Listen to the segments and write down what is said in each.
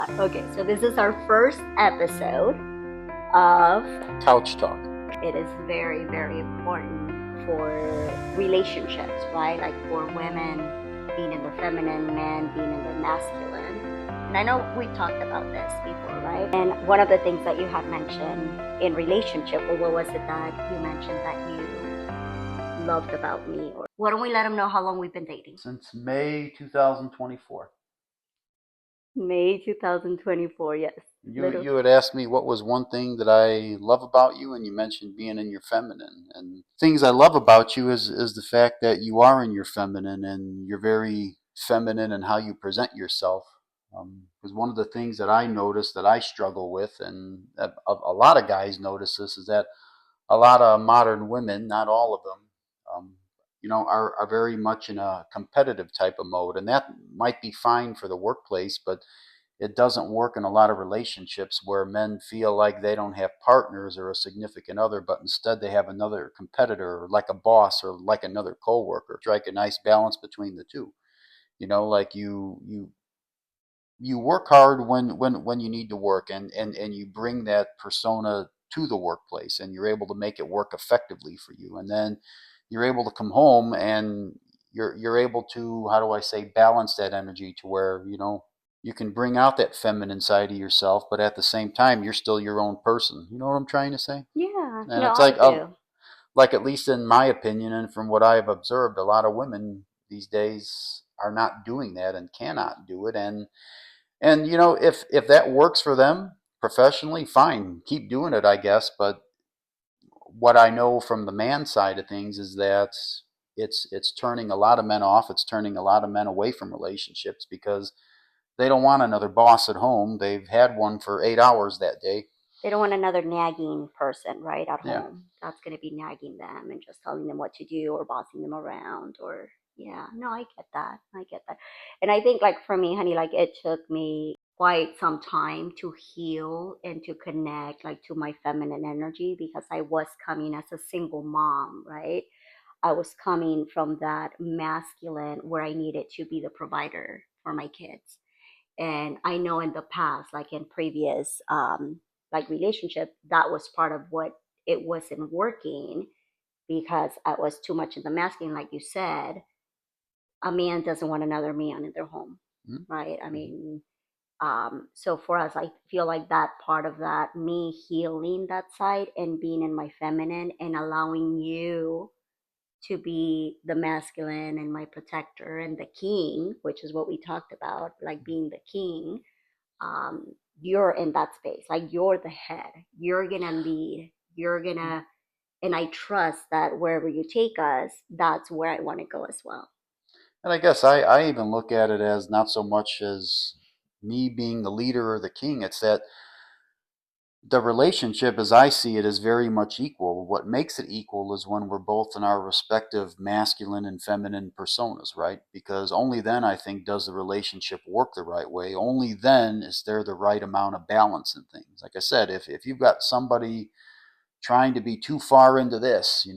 Okay, so this is our first episode of Couch Talk. it is very, very important for relationships, right? Like for women being in the feminine, men being in the masculine. And I know we talked about this before, right? And one of the things that you had mentioned in relationship, or what was it that you mentioned that you loved about me? Or why don't we let them know how long we've been dating? Since May 2024. May 2024, yes. You had asked me what was one thing that I love about you, and you mentioned being in your feminine. And things I love about you is the fact that you are in your feminine, and you're very feminine in how you present yourself. Because one of the things that I notice that I struggle with, and a lot of guys notice this, is that a lot of modern women, not all of them, um, are very much in a competitive type of mode, and that might be fine for the workplace, but it doesn't work in a lot of relationships where men feel like they don't have partners or a significant other, but instead they have another competitor, like a boss or like another coworker. Strike a nice balance between the two. Like you work hard when you need to work, and you bring that persona to the workplace, and you're able to make it work effectively for you, and then you're able to come home and you're able to, how do I say, balance that energy to where you can bring out that feminine side of yourself, but at the same time you're still your own person. You know what I'm trying to say? Yeah, And no, it's I do. like, at least in my opinion and from what I have observed, a lot of women these days are not doing that and cannot do it. And if that works for them professionally, fine, keep doing it, I guess. But what I know from the man side of things is that it's turning a lot of men off. It's turning a lot of men away from relationships because they don't want another boss at home. They've had one for 8 hours that day. They don't want another nagging person, right, at Yeah. home. That's going to be nagging them and just telling them what to do or bossing them around or, yeah, no, I get that. I get that. And I think, like, for me, honey, like, it took me quite some time to heal and to connect, like, to my feminine energy because I was coming as a single mom, right? I was coming from that masculine where I needed to be the provider for my kids. And I know in the past, like in previous like relationship, that was part of what it wasn't working because I was too much in the masculine. Like you said, a man doesn't want another man in their home, right? I Mm-hmm. mean, so for us, I feel like that part of that, me healing that side and being in my feminine and allowing you to be the masculine and my protector and the king, which is what we talked about, like being the king. um, you're in that space. Like you're the head. You're gonna lead. You're gonna, and I trust that wherever you take us, that's where I want to go as well. And I guess I even look at it as not so much as me being the leader or the king. It's that the relationship, as I see it, is very much equal. What makes it equal is when we're both in our respective masculine and feminine personas, right? Because only then, I think, does the relationship work the right way. Only then is there the right amount of balance in things. Like I said, if you've got somebody trying to be too far into this,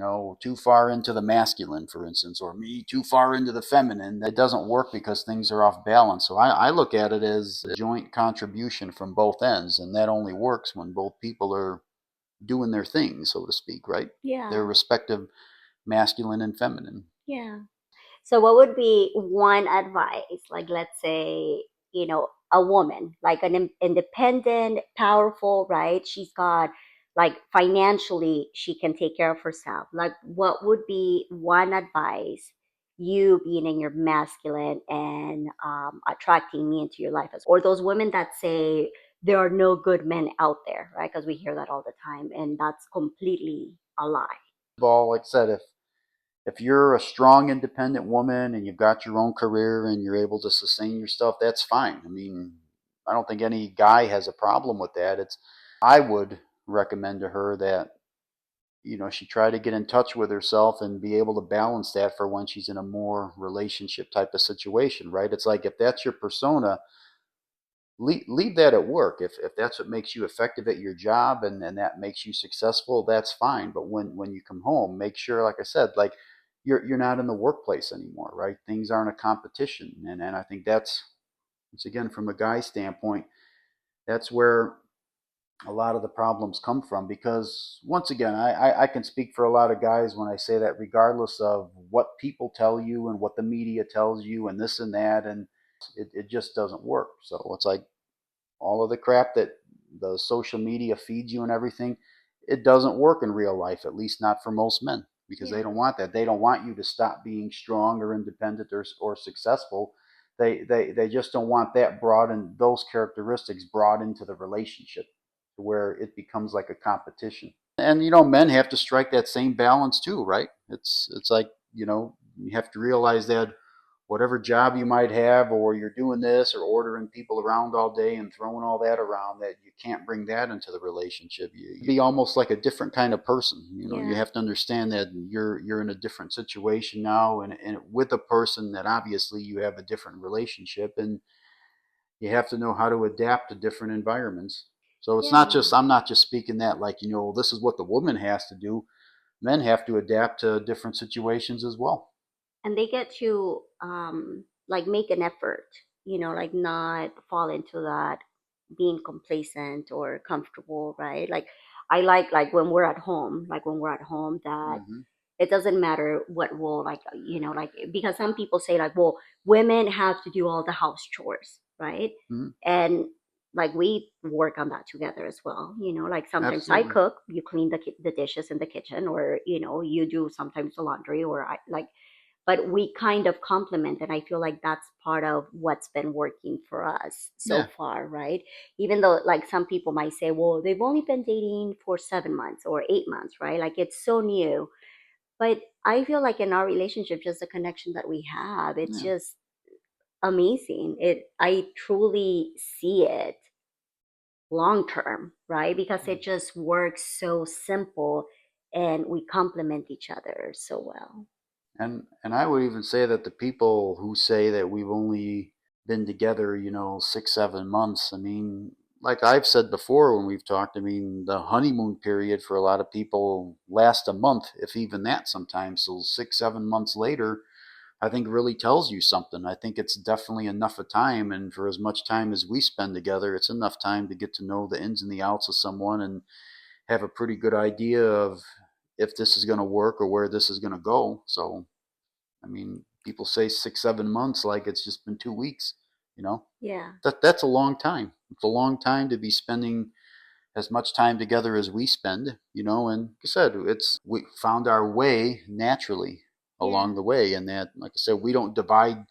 too far into the masculine, for instance, or me too far into the feminine, that doesn't work because things are off balance. So I look at it as a joint contribution from both ends, and that only works when both people are doing their thing, so to speak, right? Their Yeah, respective masculine and feminine. yeah. So, what would be one advice? Like, let's say, a woman, like an independent, powerful, right? She's got, like, financially, she can take care of herself. Like, what would be one advice? You being in your masculine and attracting me into your life, or those women that say there are no good men out there, right? Because we hear that all the time, and that's completely a lie. Ball, like I said, if you're a strong, independent woman and you've got your own career and you're able to sustain yourself, that's fine. I mean, I don't think any guy has a problem with that. It's I would recommend to her that she try to get in touch with herself and be able to balance that for when she's in a more relationship type of situation, right? It's like, if that's your persona, leave that at work. If that's what makes you effective at your job, and that makes you successful, that's fine. But when you come home, make sure, like I said, like you're not in the workplace anymore, right? Things aren't a competition. And I think that's, once again, from a guy standpoint, That's where a lot of the problems come from. Because once again, I can speak for a lot of guys when I say that regardless of what people tell you and what the media tells you and this and that, and it just doesn't work. So it's like all of the crap that the social media feeds you and everything, it doesn't work in real life, at least not for most men, because they Yeah. don't want that. They don't want you to stop being strong or independent or successful. They just don't want that brought in, those characteristics brought into the relationship to where it becomes like a competition. And men have to strike that same balance too, right? It's like, you have to realize that whatever job you might have, or you're doing this or ordering people around all day and throwing all that around, that you can't bring that into the relationship. You be almost like a different kind of person. You Yeah. have to understand that you're in a different situation now, and with a person that obviously you have a different relationship, and you have to know how to adapt to different environments. So it's not Yeah. just, I'm not just speaking that like, this is what the woman has to do. Men have to adapt to different situations as well. And they get to like make an effort, like not fall into that being complacent or comfortable, right? Like I like when we're at home, that Mm-hmm. it doesn't matter what role, like like, because some people say like, well, women have to do all the house chores, right? Mm-hmm. And like we work on that together as well, like sometimes I Absolutely. cook, you clean the dishes in the kitchen, or you do sometimes the laundry, or I like, but we kind of complement, and I feel like that's part of what's been working for us so Yeah. far, right? Even though like some people might say, well, they've only been dating for 7 months or 8 months, right? Like it's so new. But I feel like in our relationship, just the connection that we have, it's Yeah. just amazing. I truly see it long term, right? Because it just works so simple, and we complement each other so well. And I would even say that the people who say that we've only been together, 6, 7 months. I mean, like I've said before when we've talked, I mean, the honeymoon period for a lot of people lasts a month, if even that sometimes. So 6, 7 months later, I think really tells you something. I think it's definitely enough of time, and for as much time as we spend together, it's enough time to get to know the ins and the outs of someone and have a pretty good idea of if this is going to work or where this is going to go. So I mean, people say 6, 7 months like it's just been 2 weeks. You know, Yeah. that's a long time. It's a long time to be spending as much time together as we spend. And like I said, it's we found our way naturally along Yeah. the way, and that, like I said, we don't divide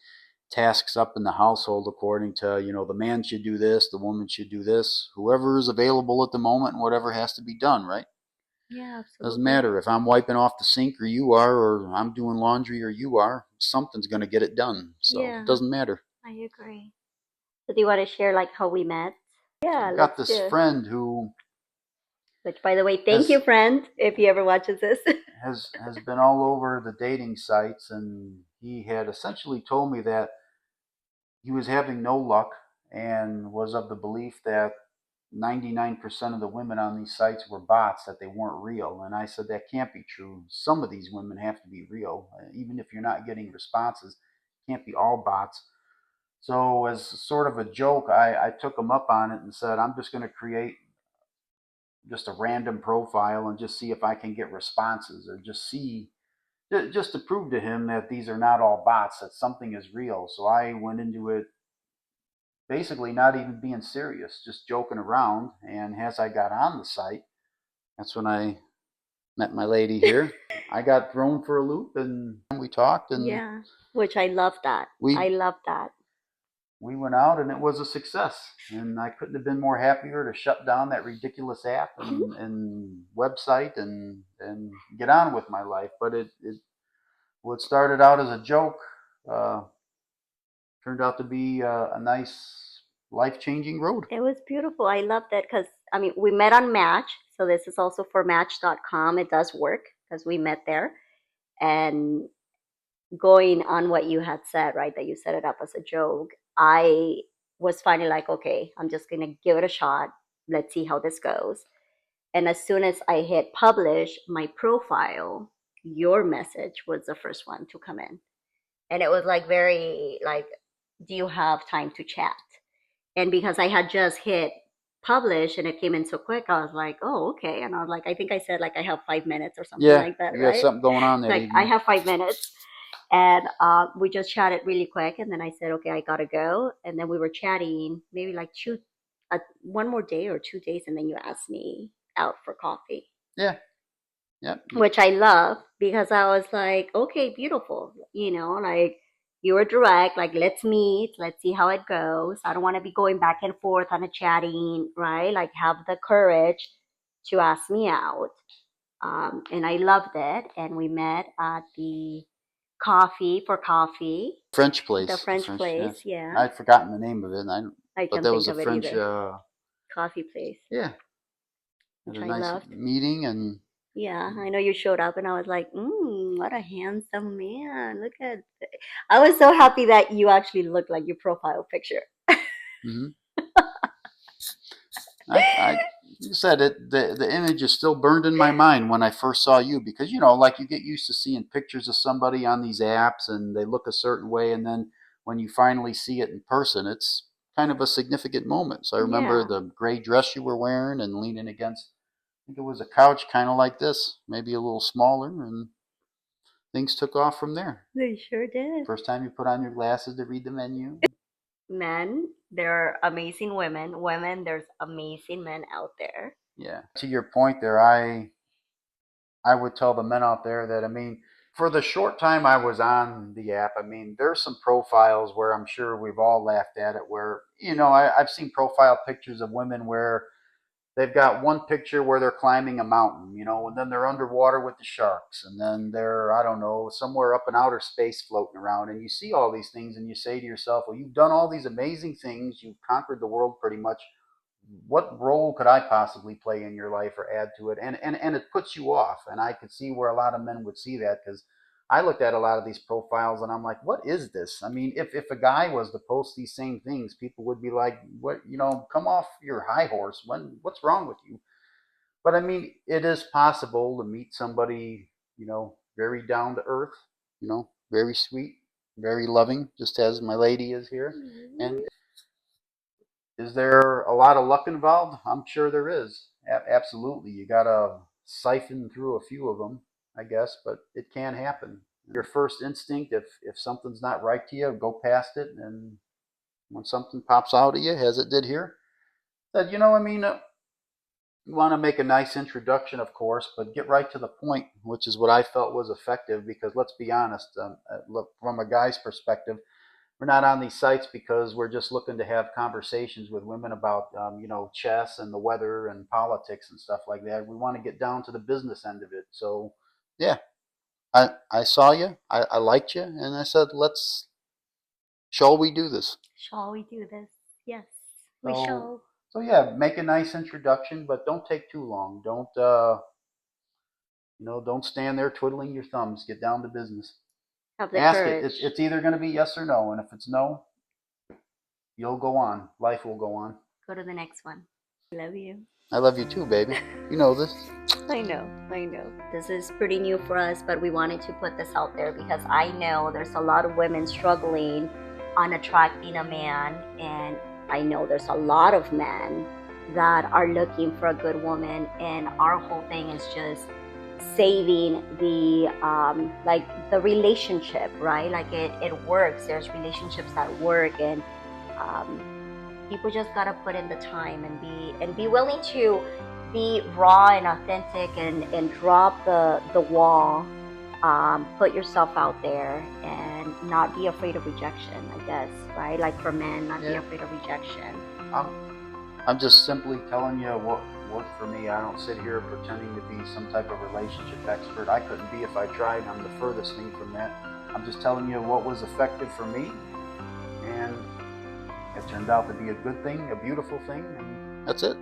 tasks up in the household according to the man should do this, the woman should do this. Whoever is available at the moment and whatever has to be done, right? Yeah, Doesn't absolutely. matter if I'm wiping off the sink or you are, or I'm doing laundry or you are. Something's going to get it done. So it Yeah, doesn't matter. I agree. So do you want to share like how we met? So Yeah, I've got let's this do. friend who Which, by the way, thank you, has friend, if he ever watches this. has been all over the dating sites, and he had essentially told me that he was having no luck and was of the belief that 99% of the women on these sites were bots, that they weren't real. And I said that can't be true. Some of these women have to be real, even if you're not getting responses. It can't be all bots. So as sort of a joke, I took him up on it and said, I'm just going to create just a random profile and just see if I can get responses, or just see, just to prove to him that these are not all bots, that something is real. So I went into it basically not even being serious, just joking around. And as I got on the site, that's when I met my lady here. I got thrown for a loop, and we talked, and Yeah, which I love that. I we love that. we went out, and it was a success. And I couldn't have been more happier to shut down that ridiculous app and website, and get on with my life. But it what started out as a joke uh, turned out to be a nice, life changing road. It was beautiful. I loved it because, I mean, we met on Match. So this is also for Match.com. It does work because we met there. And going on what you had said, right, that you set it up as a joke, I was finally like, okay, I'm just going to give it a shot. Let's see how this goes. And as soon as I hit publish my profile, your message was the first one to come in. And it was like very like, do you have time to chat? And because I had just hit published and it came in so quick. I was like, oh, okay. And I was like, I think I said like I have 5 minutes or something Yeah, like that, you got right? something going on that Like I evening. have 5 minutes. And we just chatted really quick. And then I said, okay, I gotta go. And then we were chatting maybe like one more day or 2 days. And then you asked me out for coffee, Yeah, yeah, which I love because I was like, okay, beautiful. Like you were direct, like let's meet, let's see how it goes. I don't want to be going back and forth on a chatting, right? Like have the courage to ask me out. And I loved it. And we met at the coffee, French the place, the French French. place. Yes, Yeah, I'd forgotten the name of it, I but can't that think was a of it French. either. Coffee place, Yeah, it was which a I nice loved. meeting, and Yeah, I know you showed up, and I was like, what a handsome man. Look at I was so happy that you actually looked like your profile picture. mhm. I you said it. The image is still burned in my mind when I first saw you because like you get used to seeing pictures of somebody on these apps and they look a certain way, and then when you finally see it in person, it's kind of a significant moment. So I remember Yeah, the gray dress you were wearing and leaning against. I think it was a couch, kind of like this, maybe a little smaller, and things took off from there. they sure did. First time you put on your glasses to read the menu. Men, there are amazing women. Women, there's amazing men out there. Yeah. To your point there, I would tell the men out there that, I mean, for the short time I was on the app, I mean, there's some profiles where I'm sure we've all laughed at it where, I've seen profile pictures of women where they've got one picture where they're climbing a mountain, and then they're underwater with the sharks, and then they're, I don't know, somewhere up in outer space floating around. And you see all these things and you say to yourself, well, you've done all these amazing things, you've conquered the world pretty much. What role could I possibly play in your life or add to it? And it puts you off. And I could see where a lot of men would see that because I looked at a lot of these profiles and I'm like, what is this? I mean, if a guy was to post these same things, people would be like, what, come off your high horse. What's wrong with you? But I mean, it is possible to meet somebody, very down to earth, very sweet, very loving, just as my lady is here. And Mhm. is there a lot of luck involved? I'm sure there is. Absolutely. You got to siphon through a few of them, I guess, but it can happen. Your first instinct, if something's not right to you, go past it. And when something pops out at you, as it did here, that, I mean, you want to make a nice introduction, of course, but get right to the point, which is what I felt was effective because let's be honest, look, from a guy's perspective, we're not on these sites because we're just looking to have conversations with women about chess and the weather and politics and stuff like that. We want to get down to the business end of it. So yeah, I saw you, I liked you, and I said, shall we do this? Shall we do this? Yes, we So shall. so yeah, make a nice introduction, but don't take too long. Don't don't stand there twiddling your thumbs. Get down to business. Have the Ask it. It's courage. it's either going to be yes or no, and if it's no, you'll go on. Life will go on. Go to the next one. Love you. I love you too, baby. You know this. I know, I know. This is pretty new for us, but we wanted to put this out there because I know there's a lot of women struggling on attracting a man, and I know there's a lot of men that are looking for a good woman, and our whole thing is just saving the like the relationship, right? Like it works. There's relationships that work, and um, people just gotta put in the time and be willing to be raw and authentic and drop the wall. Put yourself out there and not be afraid of rejection, I guess, right? Like for men, not be Yeah. afraid of rejection. I'm, I'm just simply telling you what worked for me. I don't sit here pretending to be some type of relationship expert. I couldn't be if I tried. I'm the furthest thing from that. I'm just telling you what was effective for me, and it turned out to be a good thing, a beautiful thing, and that's it.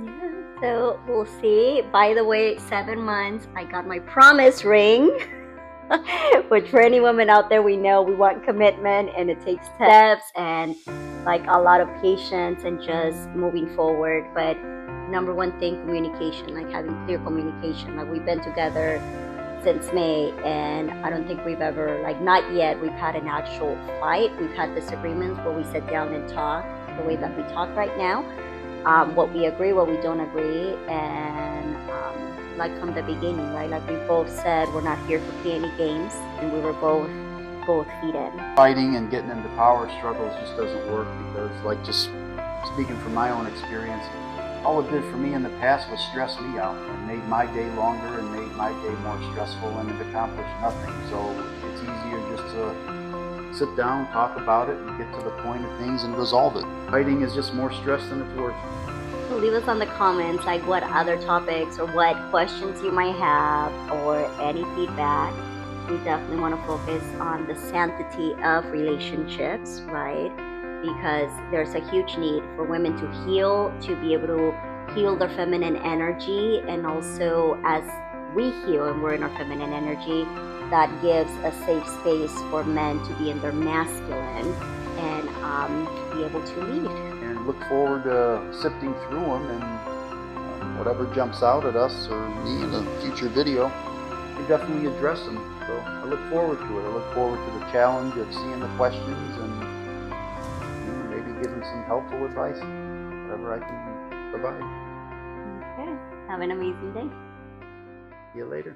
Yeah, so we'll see. By the way, 7 months, I got my promise ring. Which for any woman out there, we know we want commitment and it takes steps and like a lot of patience and just moving forward. But number one thing, communication, like having clear communication. Like we've been together since May, and I don't think we've ever, like not yet, we've had an actual fight. We've had disagreements where we sit down and talk the way that we talk right now. what we agree, what we don't agree, and like from the beginning, right? Like we both said, we're not here to play any games, and we were both feet in. Fighting and getting into power struggles just doesn't work because, like, just speaking from my own experience, all it did for me in the past was stress me out and made my day longer and made my day more stressful, and it accomplished nothing. So it's easier just to sit down, talk about it, and get to the point of things and resolve it. Fighting is just more stress than it's worth. So leave us on the comments like what other topics or what questions you might have or any feedback. We definitely want to focus on the sanctity of relationships, right? Because there's a huge need for women to heal, to be able to heal their feminine energy, and also as we heal and we're in our feminine energy, that gives a safe space for men to be in their masculine and be able to lead. And look forward to sifting through them, and whatever jumps out at us or me in a future video, we definitely address them. So I look forward to it. I look forward to the challenge of seeing the questions and maybe giving some helpful advice, whatever I can provide. Okay. Have an amazing day. See you later.